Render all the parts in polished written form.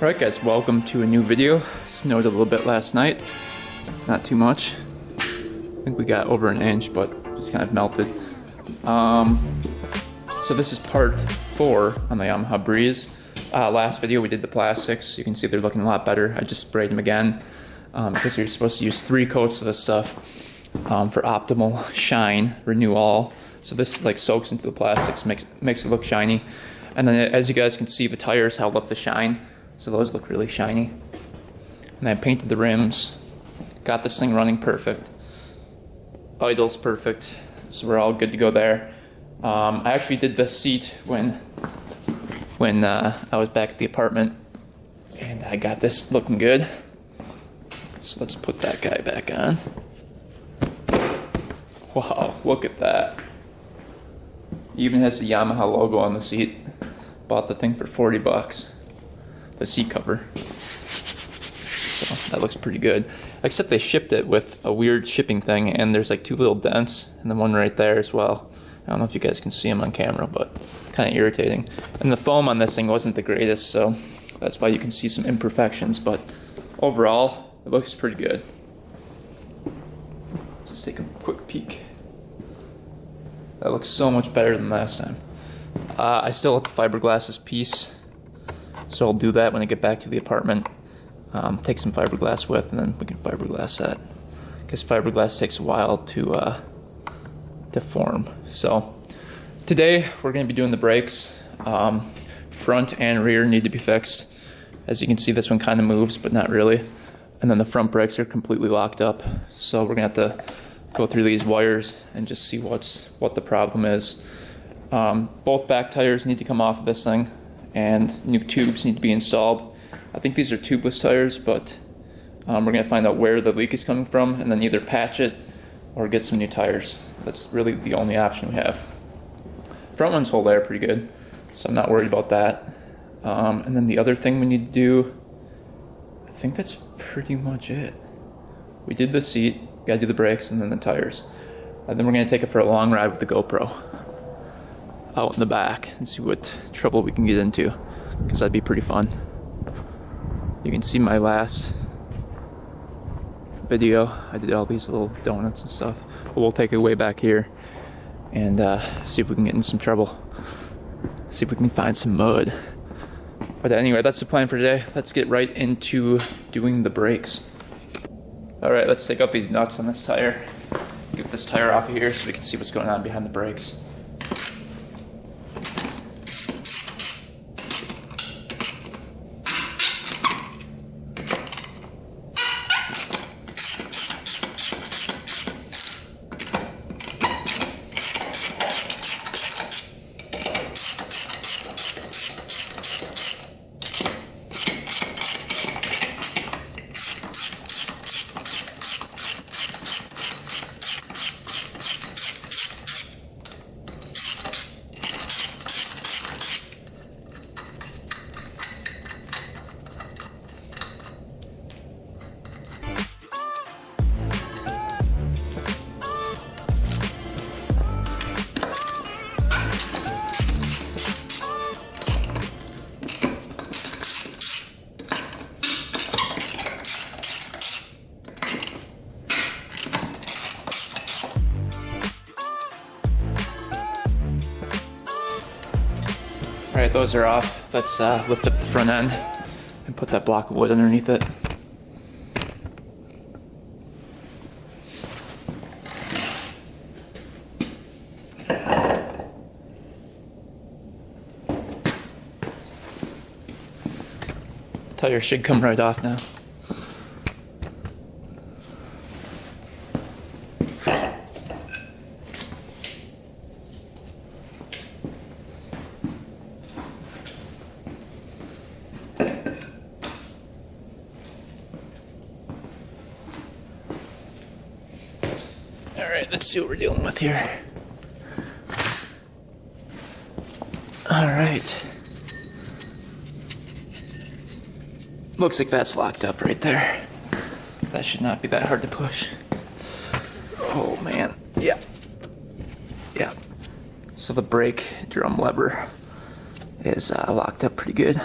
Alright guys, welcome to a new video. Snowed a little bit last night, not too much. I think we got over an inch, but just kind of melted. So this is part 4 on the Yamaha Breeze. Last video we did the plastics. You can see they're looking a lot better. I just sprayed them again because you're supposed to use 3 coats of this stuff for optimal shine, renew all. So this like soaks into the plastics, makes it look shiny. And then as you guys can see, the tires held up the shine. So those look really shiny. And I painted the rims. Got this thing running perfect. Idle's perfect. So we're all good to go there. I actually did the seat when I was back at the apartment. And I got this looking good. So let's put that guy back on. Wow, look at that. Even has the Yamaha logo on the seat. Bought the thing for 40 bucks. The seat cover. So that looks pretty good. Except they shipped it with a weird shipping thing, and there's like 2 little dents, and then one right there as well. I don't know if you guys can see them on camera, but kind of irritating. And the foam on this thing wasn't the greatest, so that's why you can see some imperfections, but overall, it looks pretty good. Let's take a quick peek. That looks so much better than last time. I still have the fiberglass piece, so I'll do that when I get back to the apartment. Take some fiberglass with, and then we can fiberglass that. Because fiberglass takes a while to form. So today we're going to be doing the brakes. Front and rear need to be fixed. As you can see, this one kind of moves, but not really. And then the front brakes are completely locked up. So we're going to have to go through these wires and just see what the problem is. Both back tires need to come off of this thing, and new tubes need to be installed. I think these are tubeless tires, but we're going to find out where the leak is coming from and then either patch it or get some new tires. That's really the only option we have. Front ones hold air pretty good, so I'm not worried about that. And then the other thing we need to do, I think that's pretty much it. We did the seat, gotta do the brakes, and then the tires. And then we're gonna take it for a long ride with the GoPro out in the back and see what trouble we can get into, because that'd be pretty fun. You can see my last video. I did all these little donuts and stuff. But we'll take it way back here and see if we can get in some trouble. See if we can find some mud. But anyway, that's the plan for today. Let's get right into doing the brakes. Alright, let's take out these nuts on this tire. Get this tire off of here so we can see what's going on behind the brakes. Alright, those are off. Let's lift up the front end and put that block of wood underneath it. Tire should come right off now. Alright, let's see what we're dealing with here. Alright. Looks like that's locked up right there. That should not be that hard to push. Oh man, yeah. Yeah. So the brake drum lever is locked up pretty good.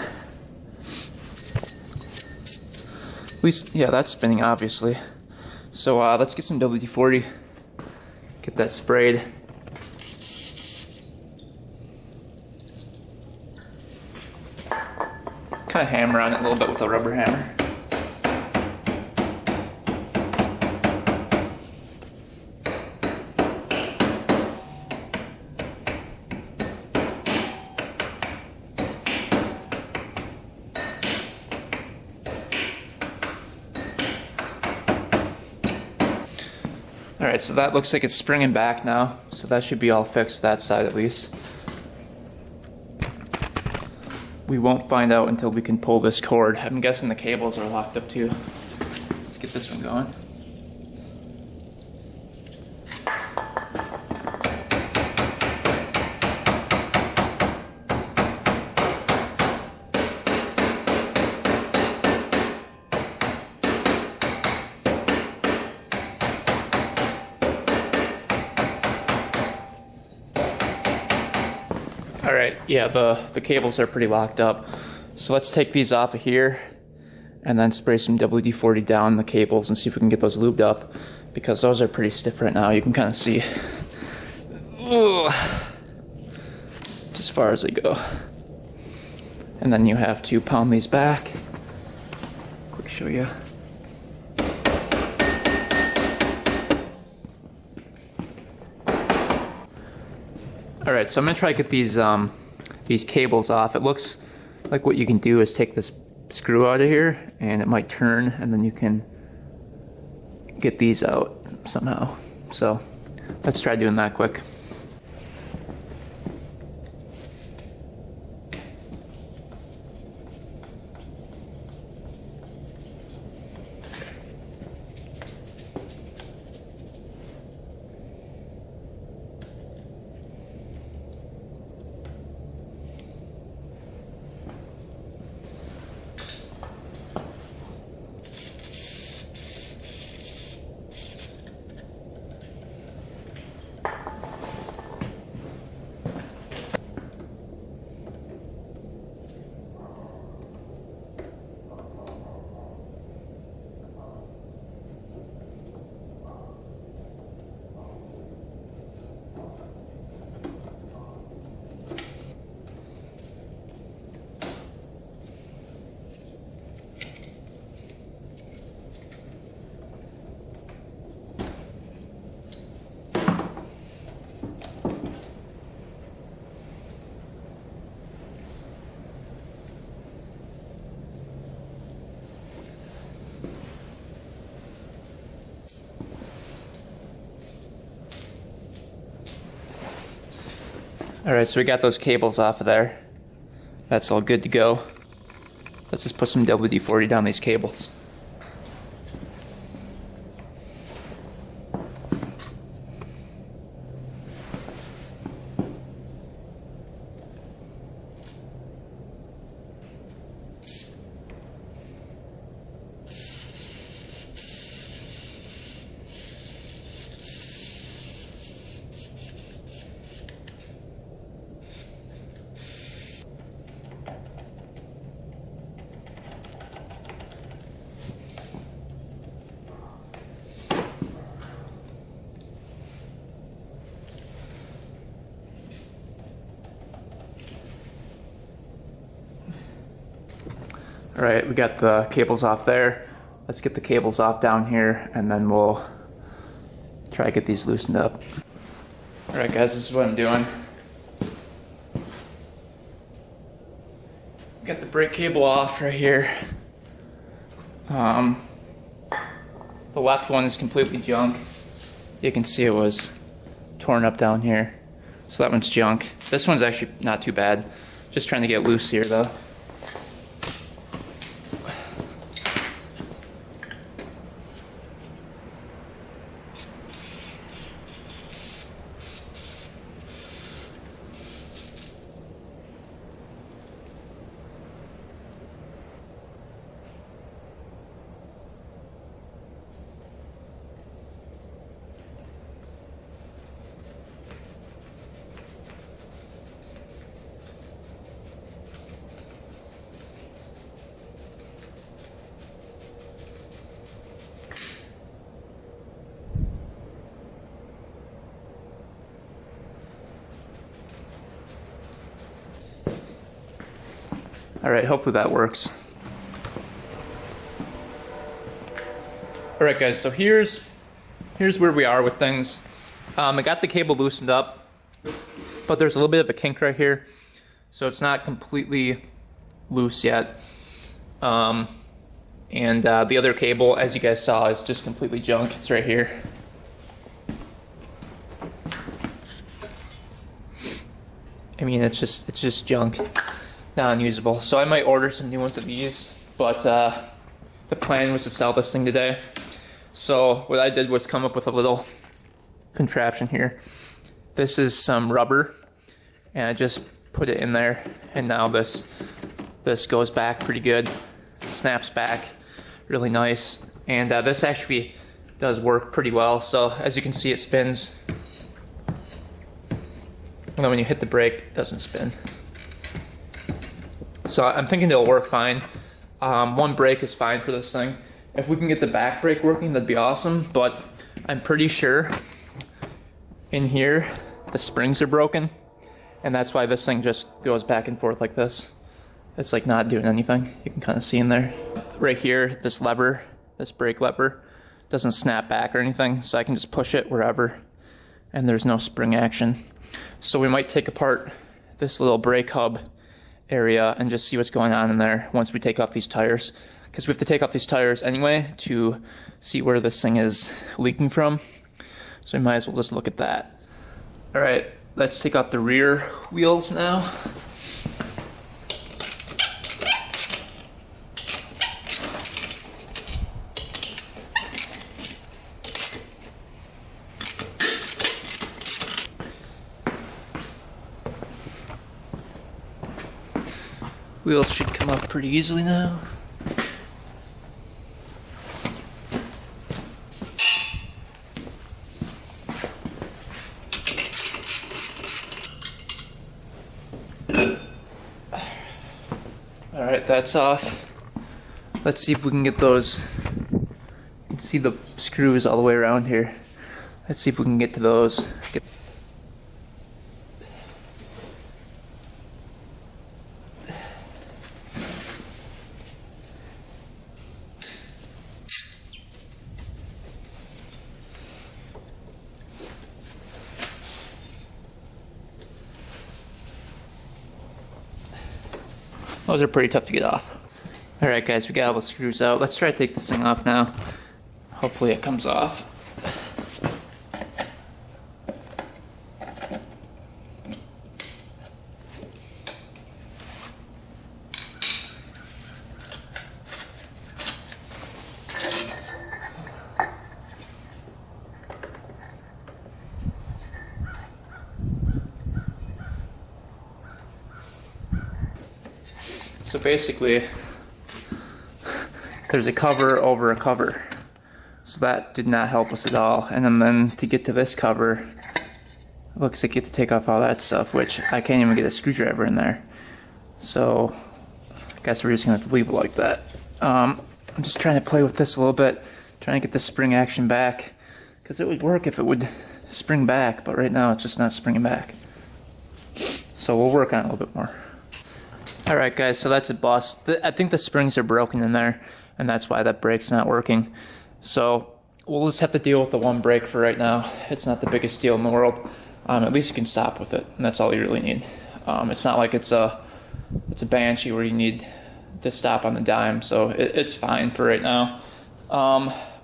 At least, yeah, that's spinning, obviously. So let's get some WD-40, get that sprayed. Kind of hammer on it a little bit with a rubber hammer. Alright, so that looks like it's springing back now, so that should be all fixed, that side at least. We won't find out until we can pull this cord. I'm guessing the cables are locked up too. Let's get this one going. Alright, yeah, the cables are pretty locked up. So let's take these off of here and then spray some WD-40 down the cables and see if we can get those lubed up, because those are pretty stiff right now. You can kind of see as far as they go. And then you have to pound these back. Quick show you. Alright, so I'm going to try to get these cables off. It looks like what you can do is take this screw out of here and it might turn, and then you can get these out somehow. So let's try doing that quick. Alright, so we got those cables off of there. That's all good to go. Let's just put some WD-40 down these cables. Alright, we got the cables off there. Let's get the cables off down here and then we'll try to get these loosened up. Alright guys, this is what I'm doing. Got the brake cable off right here. The left one is completely junk. You can see it was torn up down here. So that one's junk. This one's actually not too bad. Just trying to get loose here though. All right, hopefully that works. All right, guys, so here's where we are with things. I got the cable loosened up, but there's a little bit of a kink right here, so it's not completely loose yet. And the other cable, as you guys saw, is just completely junk. It's right here. I mean, it's just junk, not unusable. So I might order some new ones of these, but the plan was to sell this thing today. So what I did was come up with a little contraption here. This is some rubber, and I just put it in there, and now this goes back pretty good, snaps back really nice, and this actually does work pretty well. So as you can see, it spins. And then when you hit the brake, it doesn't spin. So I'm thinking it'll work fine. One brake is fine for this thing. If we can get the back brake working, that'd be awesome, but I'm pretty sure in here the springs are broken, and that's why this thing just goes back and forth like this. It's like not doing anything. You can kind of see in there. Right here, this lever, this brake lever, doesn't snap back or anything, so I can just push it wherever, and there's no spring action. So we might take apart this little brake hub area and just see what's going on in there once we take off these tires, because we have to take off these tires anyway to see where this thing is leaking from. So we might as well just look at that. All right, let's take off the rear wheels now. Wheels should come up pretty easily now. All right, that's off. Let's see if we can get those. You can see the screws all the way around here. Let's see if we can get to those. Those are pretty tough to get off. Alright guys, we got all the screws out. Let's try to take this thing off now. Hopefully it comes off. So basically, there's a cover over a cover. So that did not help us at all. And then to get to this cover, it looks like you have to take off all that stuff, which I can't even get a screwdriver in there. So I guess we're just gonna have to leave it like that. I'm just trying to play with this a little bit, trying to get the spring action back, because it would work if it would spring back, but right now it's just not springing back. So we'll work on it a little bit more. Alright guys, so that's a bust. I think the springs are broken in there, and that's why that brake's not working. So we'll just have to deal with the one brake for right now. It's not the biggest deal in the world. At least you can stop with it, and that's all you really need. It's not like it's a Banshee where you need to stop on the dime, so it's fine for right now.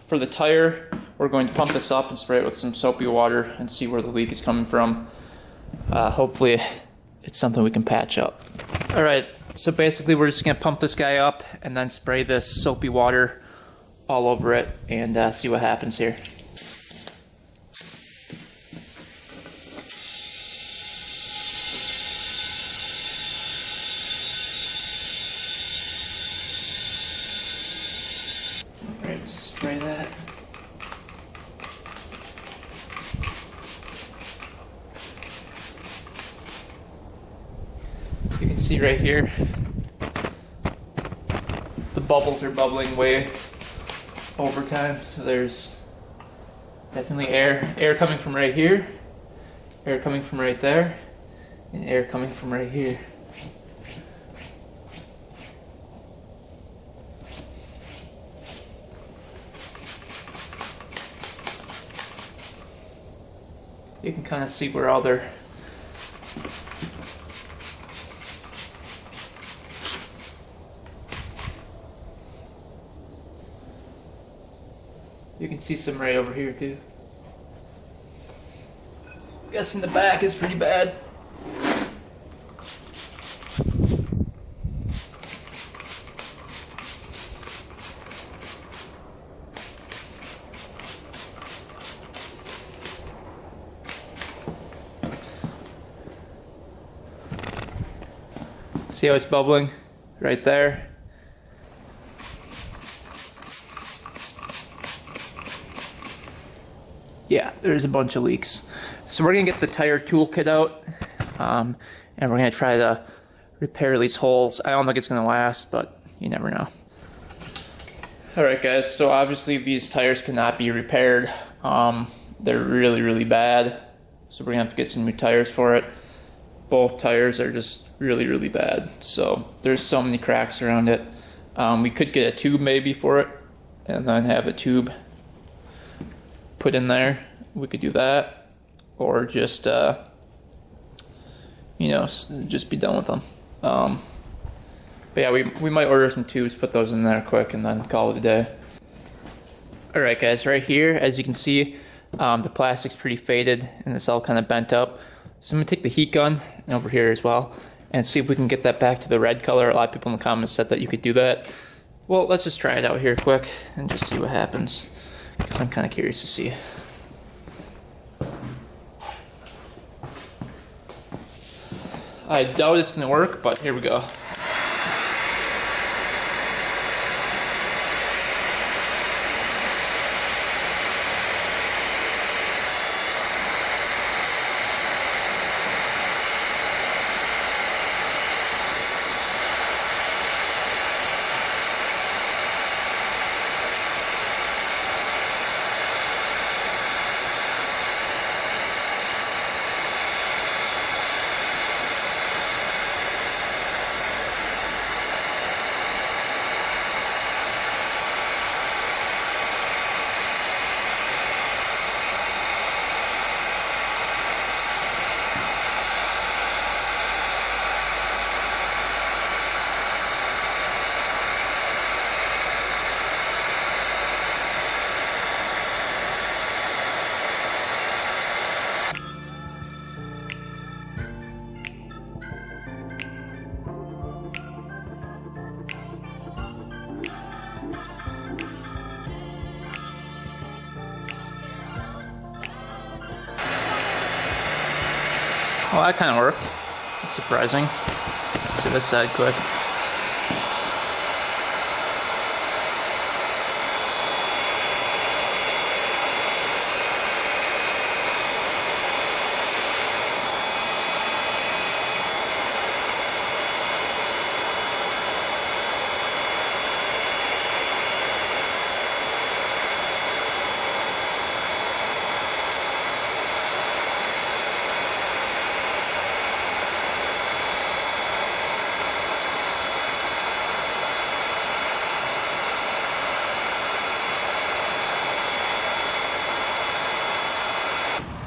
For the tire, we're going to pump this up and spray it with some soapy water and see where the leak is coming from. Hopefully it's something we can patch up. Alright, so basically we're just going to pump this guy up and then spray this soapy water all over it and see what happens here. Alright, just spray that. You can see right here, the bubbles are bubbling way over time, so there's definitely air coming from right here, air coming from right there, and air coming from right here. you can kind of see where all their you can see some right over here too. Guessing the back is pretty bad. See how it's bubbling right there? Yeah, there's a bunch of leaks. So we're gonna get the tire toolkit out, and we're gonna try to repair these holes. I don't think it's gonna last, but you never know. Alright guys, so obviously these tires cannot be repaired. They're really, really bad. So we're gonna have to get some new tires for it. Both tires are just really, really bad. So there's so many cracks around it. We could get a tube maybe for it, and then have a tube put in there. We could do that, or just you know, just be done with them. But yeah, we might order some tubes, put those in there quick, and then call it a day. Alright guys, right here, as you can see, the plastic's pretty faded and it's all kind of bent up. So I'm gonna take the heat gun, and over here as well, and see if we can get that back to the red color. A lot of people in the comments said that you could do that. Well, let's just try it out here quick and just see what happens, because I'm kind of curious to see. I doubt it's gonna work, but here we go. Well, that kind of worked. It's surprising. Let's see this side quick.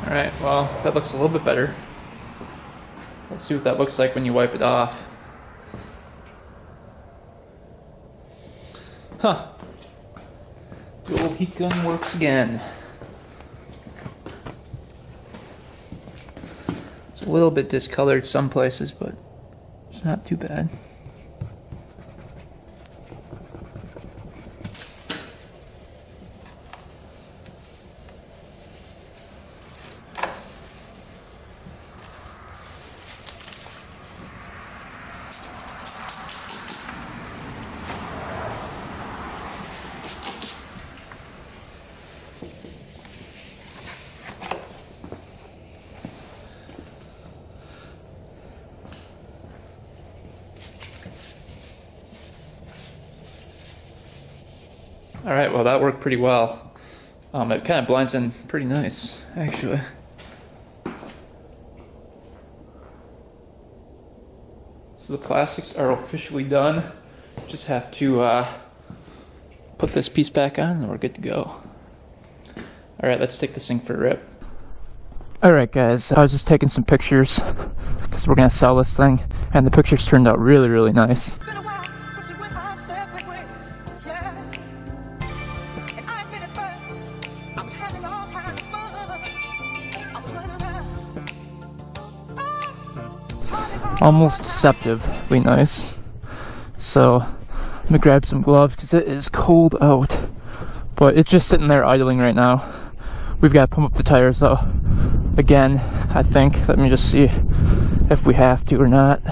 Alright, well, that looks a little bit better. Let's see what that looks like when you wipe it off. Huh. The old heat gun works again. It's a little bit discolored some places, but it's not too bad. Alright, well that worked pretty well. It kind of blends in pretty nice, actually. So the plastics are officially done. Just have to put this piece back on and we're good to go. Alright, let's take this thing for a rip. Alright guys, I was just taking some pictures because we're gonna sell this thing, and the pictures turned out really, really nice. Almost deceptively nice. So I'm gonna grab some gloves because it is cold out, but it's just sitting there idling right now. We've got to pump up the tires though. Again, I think. Let me just see if we have to or not.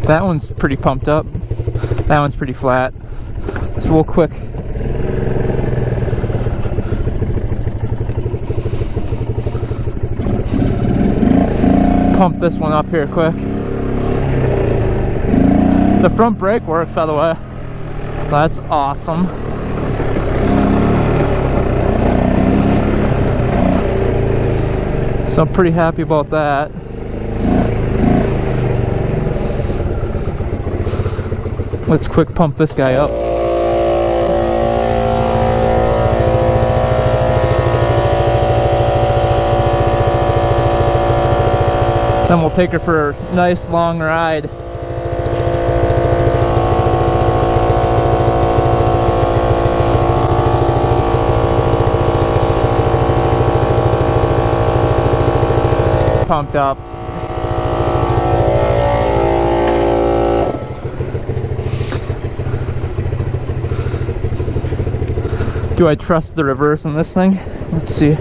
That one's pretty pumped up. That one's pretty flat. So we'll quick pump this one up here quick. The front brake works, by the way. That's awesome. So I'm pretty happy about that. Let's quick pump this guy up. Then we'll take her for a nice long ride. Pumped up. Do I trust the reverse in this thing? Let's see.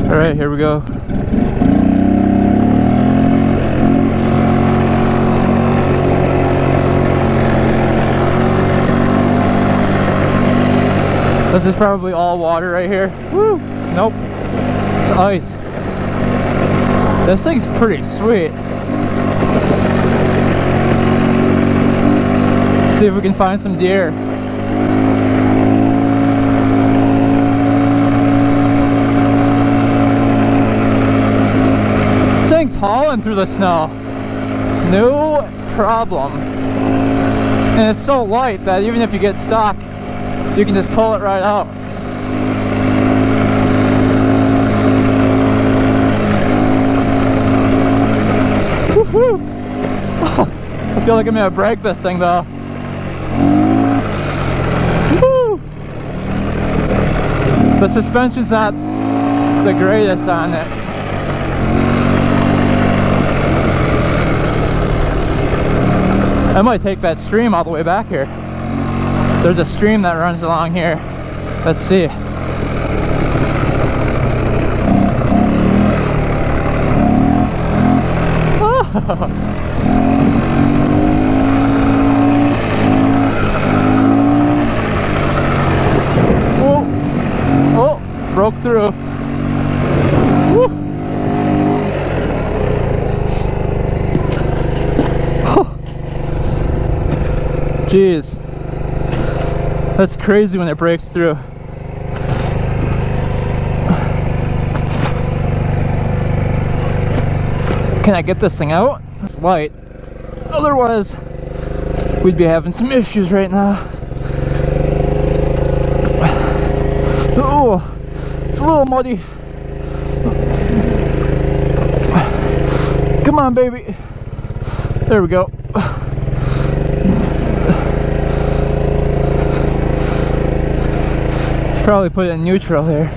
Alright, here we go. This is probably all water right here. Woo! Nope. It's ice. This thing's pretty sweet. See if we can find some deer. Hauling through the snow, no problem. And it's so light that even if you get stuck, you can just pull it right out. Woohoo! Oh, I feel like I'm gonna break this thing though. Woo! The suspension's not the greatest on it. I might take that stream all the way back here. There's a stream that runs along here. Let's see. Oh, oh, broke through. Woo. Jeez, that's crazy when it breaks through. Can I get this thing out? It's light. Otherwise, we'd be having some issues right now. Oh, it's a little muddy. Come on, baby. There we go. Probably put it in neutral here.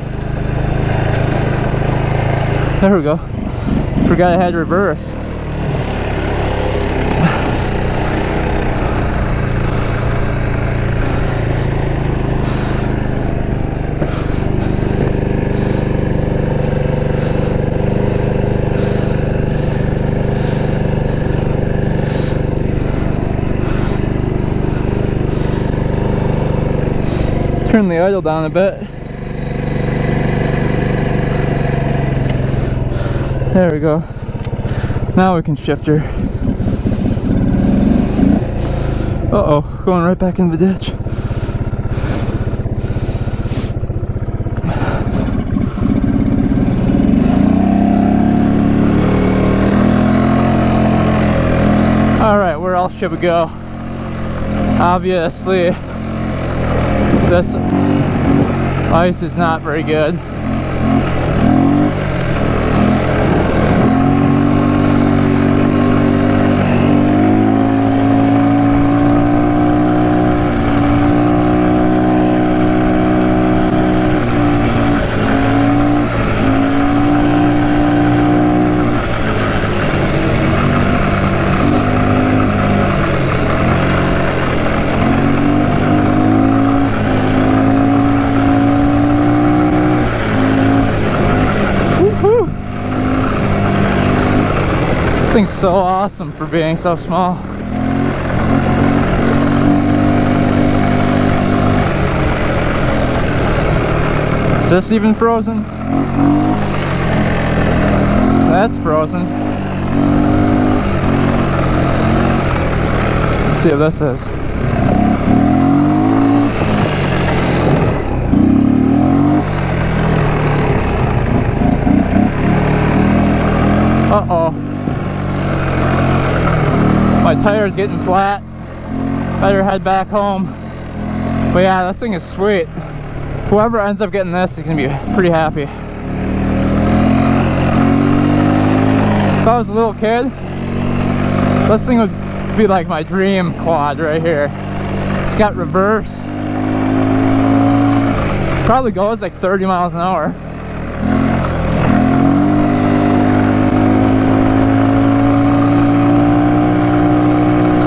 There we go. Forgot I had reverse. Turn the idle down a bit. There we go. Now we can shift her. Uh-oh, going right back in the ditch. Alright, where else should we go? Obviously, this ice is not very good. This thing's so awesome for being so small. Is this even frozen? That's frozen. Let's see what this is. Uh-oh. My tire's getting flat. Better head back home. But yeah, this thing is sweet. Whoever ends up getting this is gonna be pretty happy. If I was a little kid, this thing would be like my dream quad right here. It's got reverse. Probably goes like 30 miles an hour.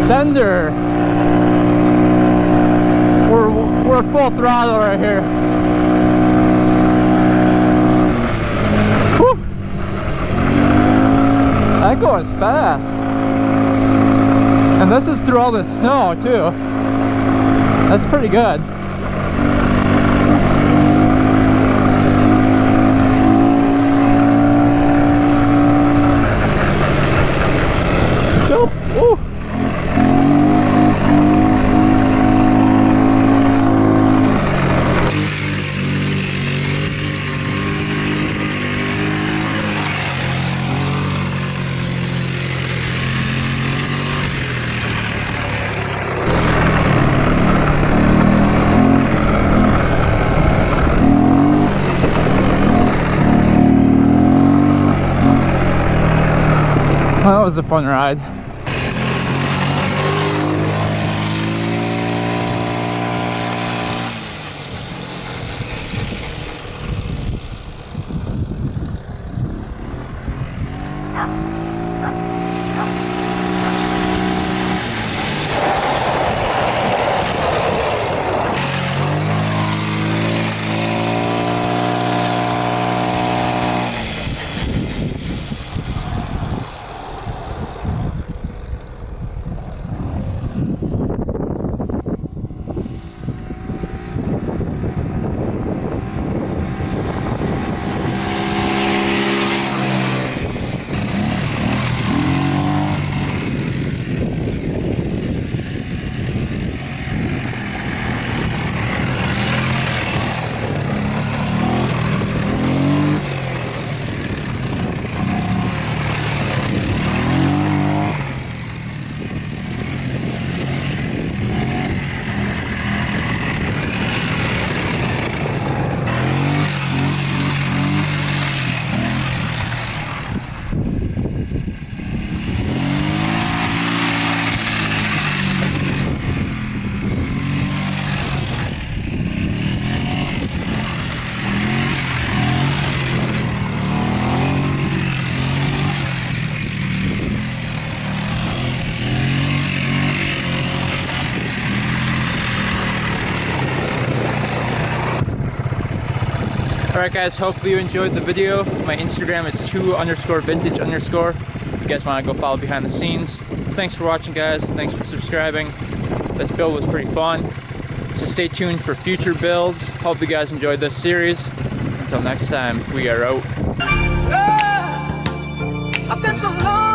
Sender. We're full throttle right here. Whew. That goes fast. And this is through all this snow too. That's pretty good. Ooh. Well, that was a fun ride. Alright guys, hopefully you enjoyed the video. My Instagram is 2_vintage_. If you guys want to go follow behind the scenes. Thanks for watching guys, thanks for subscribing. This build was pretty fun. So stay tuned for future builds. Hope you guys enjoyed this series. Until next time, we are out. I've been so long